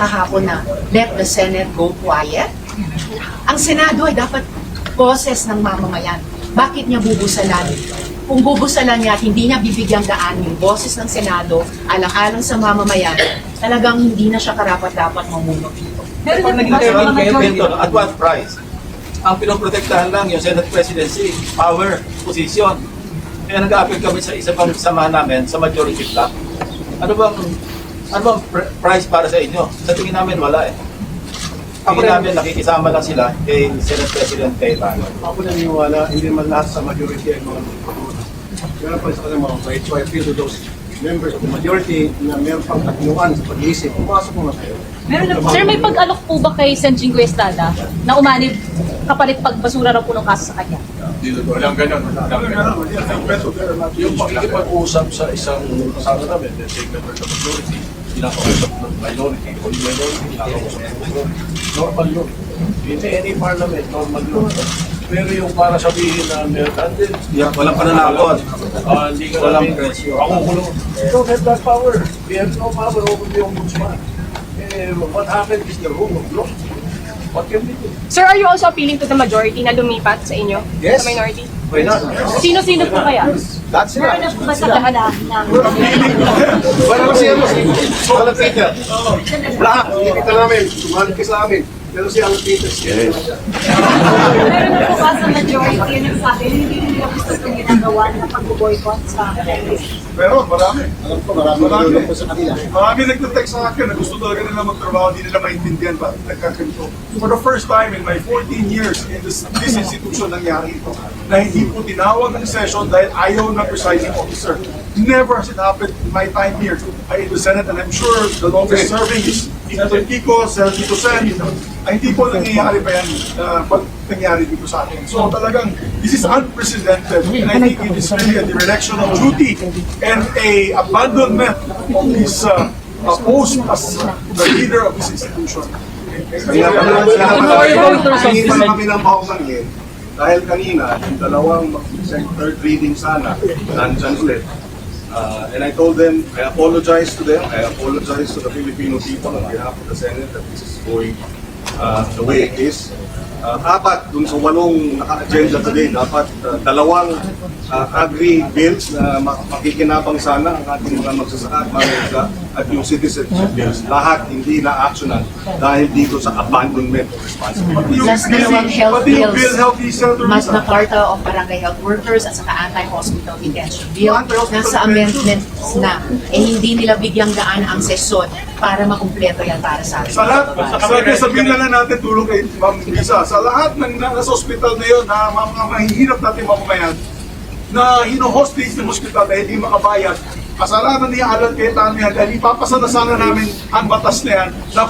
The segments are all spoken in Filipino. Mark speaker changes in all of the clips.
Speaker 1: kahapon na let the Senate go quiet? Ang Senado ay dapat boses ng mamamayan. Bakit niya bubusalan? Kung bubusalan niya at hindi niya bibigyang daan yung boses ng Senado, alang-alang sa mamamayan, talagang hindi na siya karapat-dapat mamuno dito.
Speaker 2: Pag nag-intervene kayo, Benton, at what price? Ang pinoprotektahan lang yung Senate presidency, power, position. Kaya nag-a-appeal kami sa isa pang samahan namin sa majority block. Ano bang price para sa inyo? Sa tingin namin wala eh. Tingin namin nakikisama lang sila kay Senate President Cayetano.
Speaker 3: Ako naniniwala, hindi man lahat sa majority ay mga nagpapuna. Meron pa sa kanyang mga rights, so I appeal to those members of the majority na meron pang katnuan sa pag-iisip. Pumasok mo na kayo.
Speaker 4: Sir, may pag-alok po ba kay Sen. Jingo Estrada na umanib kapalit pagbasura raw po ng kaso sa kanya?
Speaker 5: Walang ganun. Yung pakikipag-usap sa isang kasama namin, the same member of the majority, pinakausap ng minority, o yung minority, pinakausap ng majority. Normal yun. In any parliament, normal yun. Pero yung para sabihin na meron natin,
Speaker 2: Walang pananakot.
Speaker 5: hindi ka
Speaker 2: Walang
Speaker 5: namin
Speaker 2: presyo.
Speaker 5: pakukulong. We don't have that power. We have no power over the ombudsman. What happened is the rule of law. What can we do?
Speaker 6: Sir, are you also appealing to the majority na lumipat sa inyo?
Speaker 3: Yes.
Speaker 6: Sa minority?
Speaker 3: Why not?
Speaker 4: Sino-sino po kaya?
Speaker 3: Lahat sila.
Speaker 4: Meron na po ba sa lahat ng...
Speaker 3: Wala kasi ano, Alan Peter. Lahat, kita namin, sumali ka sa amin. Pero si Alan Peter,
Speaker 4: Meron na po ba sa majority yung nagsabi hindi nila gusto itong ginagawa ng pag-boycott sa
Speaker 3: pero marami. Alam ko, marami po sa kanila.
Speaker 7: Marami nagtatext sa akin na gusto talaga nila magtrabaho, hindi nila maintindihan pa nagkakanto. For the first time in my 14 years in this institution nangyari ito, na hindi po tinawag ng session dahil ayaw ng presiding officer. Never has it happened in my time here in the Senate, and I'm sure the longest serving is Senator Kiko, Senator Tito Sen. Ay hindi po nangyayari pa yan pag nangyari dito sa atin. So talagang, this is unprecedented, and I think it is really a dereliction of duty and a abandonment of his post as the leader of this institution.
Speaker 3: Kaya pa lang kami ng paumanhin dahil kanina, yung dalawang third reading sana, nandyan ulit. And I told them, I apologize to them, I apologize to the Filipino people on behalf of the Senate that this is going the way it is. Dapat dun sa 8 naka-agenda today, dapat dalawang agri-bills na makikinabang sana ang ating mga magsasaka at mga at yung citizenship bills. Lahat hindi na-actionan dahil dito sa abandonment of responsibility.
Speaker 1: Plus dalawang health bills, mas na
Speaker 7: Mas
Speaker 1: Carta of Barangay Health Workers at saka anti-hospital detention bill, nasa amendments na, hindi nila bigyang daan ang sesyon para makumpleto yan para sa atin.
Speaker 7: Sa lahat, sabihin na lang natin tulong kay Ma'am Lisa, sa lahat ng nasa hospital na yun, na mga mahihirap natin mamamayan, na hino-hostage ng hospital dahil hindi makabayad, kasalanan ni Alan Cayetano yan, dahil ipapasa na sana namin ang batas na yan na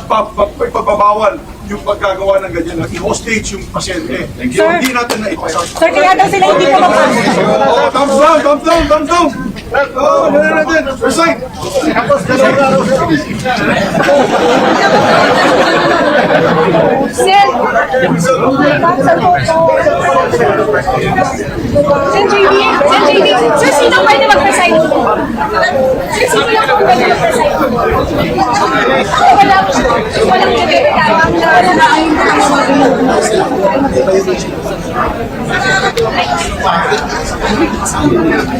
Speaker 7: pagbabawal yung paggagawa ng ganyan, na i-hostage yung pasyente. So, hindi natin na ipasa.
Speaker 4: Sir, kaya daw sila hindi ka makasok.
Speaker 7: Oh, thumbs down, thumbs down, thumbs down! Oh, natin, resign!
Speaker 6: Sir, sir, sino pwede mag-resign? Sir, sino lang po pwede mag-resign? Walang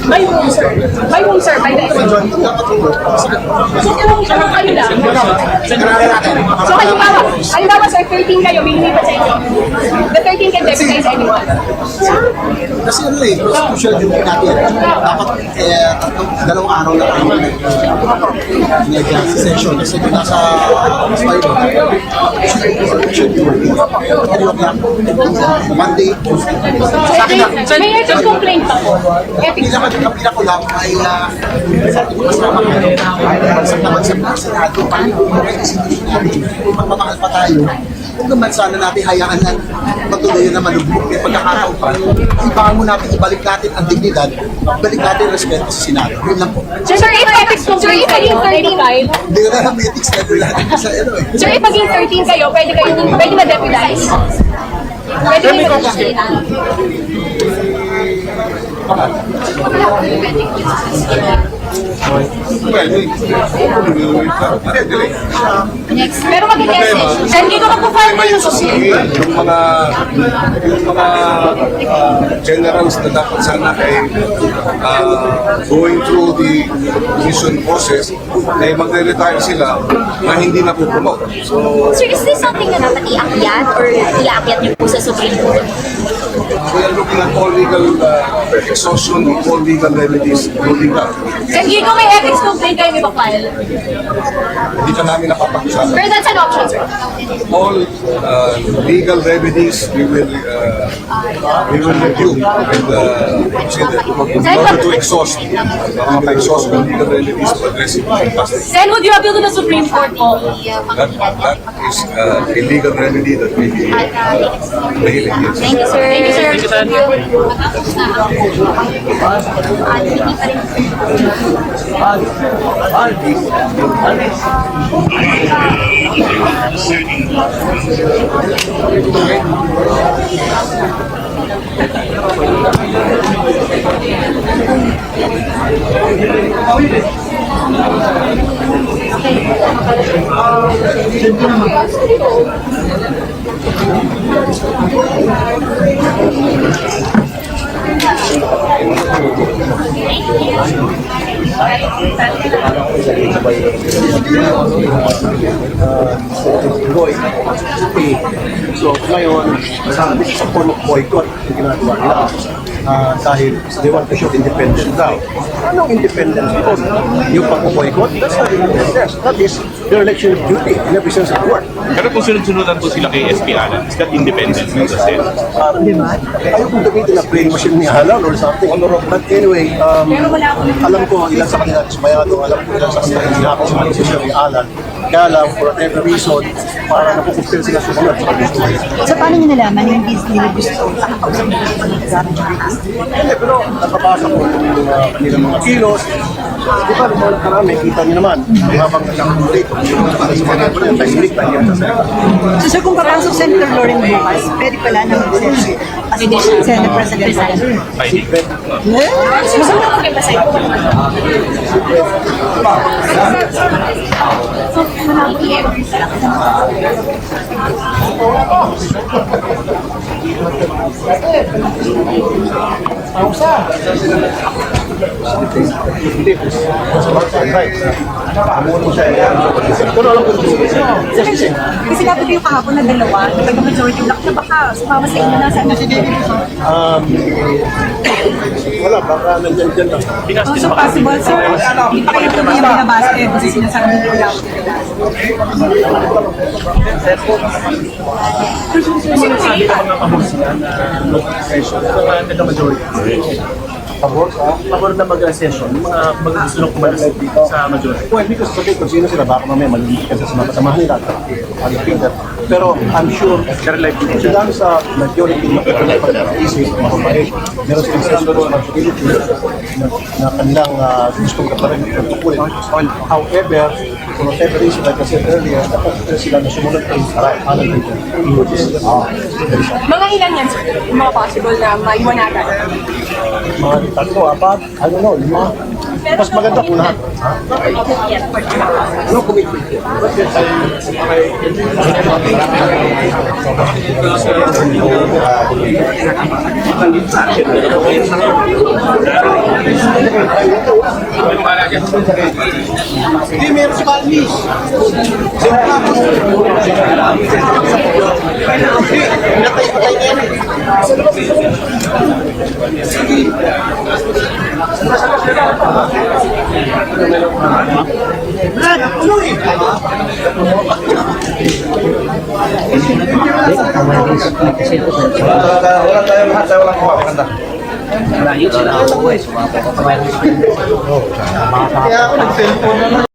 Speaker 4: By whom, sir? By whom, sir? By the So, kung kayo lang. So, halimbawa, sir, 13 kayo, may lumipat sa inyo. The 13 can deputize anyone.
Speaker 8: Kasi ano eh, constitutional duty natin. Dapat dalawang araw na tayo nag-exam session kasi kung nasa Monday,
Speaker 4: So, may ethics complaint pa po. Ethics.
Speaker 8: kapila ko lang ay kasama naman sa Senado. Magmamahal pa tayo. Kung naman sana natin hayaan na patuloy na malubog may pagkakataon pa, ibangan mo natin, ibalik natin ang dignidad, ibalik natin ang respeto sa Senado. Yun lang po.
Speaker 4: Sir, if ethics complaint kayo, 35.
Speaker 8: Hindi ko na lang ethics level natin sa ano eh.
Speaker 6: Sir, if maging 13 kayo, pwede ma-deputize? Pwede ma-deputize?
Speaker 3: Well, delay.
Speaker 6: Next. Pero mag-test session. Sir, hindi ko na po file
Speaker 3: May
Speaker 6: yung susunod.
Speaker 3: yung mga generals na dapat sana ay going through the mission process ay magre-retire sila na hindi na po-promote. So,
Speaker 6: Sir, is this something na dapat iakyat or iakyat niyo po sa Supreme Court?
Speaker 3: we are looking at all legal exhaustion, all legal remedies, all legal.
Speaker 6: Sir, hindi ko may ethics complaint kayo may pa-file.
Speaker 3: Hindi ka namin napapag-usapan.
Speaker 6: Pero that's an option, sir.
Speaker 3: All legal remedies we will review and consider in order to exhaust exhaust the legal remedies to address it.
Speaker 6: Sen, would you appeal to the Supreme Court po?
Speaker 3: That is a legal remedy that we be prohibited.
Speaker 6: Thank you, sir. Thank you, sir. Thank you,
Speaker 8: So ngayon, sa form of boycott yung ginagawa nila. Dahil they want to show independence daw. Anong independence? Because yung pag-boycott, that's not independence. That is their election duty in every sense of the word.
Speaker 9: Pero kung sunod-sunudan po sila kay SP Alan, is that independence ng the Senate?
Speaker 8: Ayaw kong gamitin na brain machine ni Alan or something. But anyway, alam ko ilan sa kanila dismayado, alam ko ilan sa kanila hindi ako sa decision ni Alan. Kaya lang, for whatever reason, para napupustil sila sumunod sa kanila.
Speaker 10: So, paano nyo nalaman yung hindi nila gusto kakausap nila sa kanila?
Speaker 8: Hindi, pero nakabasa ko yung kanilang mga kilos. Di ba, lumalang karami, kita niyo naman. Habang nagkakulit, para sa mga po yung tahimik na yan sa Senate.
Speaker 10: So, sir, kung papasok Senator Lauren bukas, pwede pala na mag-session as Senate President Alan.
Speaker 6: Susunod ko kayo masaya.
Speaker 8: Pero alam ko,
Speaker 10: Kasi dapat yung kahapon na dalawa, nag-majority block na baka sumama sa inyo na sa
Speaker 8: wala, baka nandyan lang.
Speaker 10: So, possible, sir, hindi pa kayo yung binabasa kasi sinasabi nyo lang.
Speaker 5: Pabor na mag-session, yung mga mag-gusto kumalas sa majority.
Speaker 8: Well, because sabi kung sino sila, baka mamaya maliliit ka sa kasamahan nila. Pero I'm sure, sila sa majority na pag-isip, mapapait, meron silang sense of responsibility na kanilang gustong kaparin ng tukulin. However, for whatever reason, like I said earlier, dapat sila na sumunod kay Alan Bridger.
Speaker 4: Mga ilan yan, sir? Yung mga possible na maiwanagan.
Speaker 8: Mga tatlo, apat, I don't know, lima. Mas maganda kung lahat. No commitment yet. But yes, hindi, meron si Balmis.
Speaker 3: Wala tayo lahat, tayo walang kuha. Maganda.
Speaker 8: Kaya ako nag-cellphone na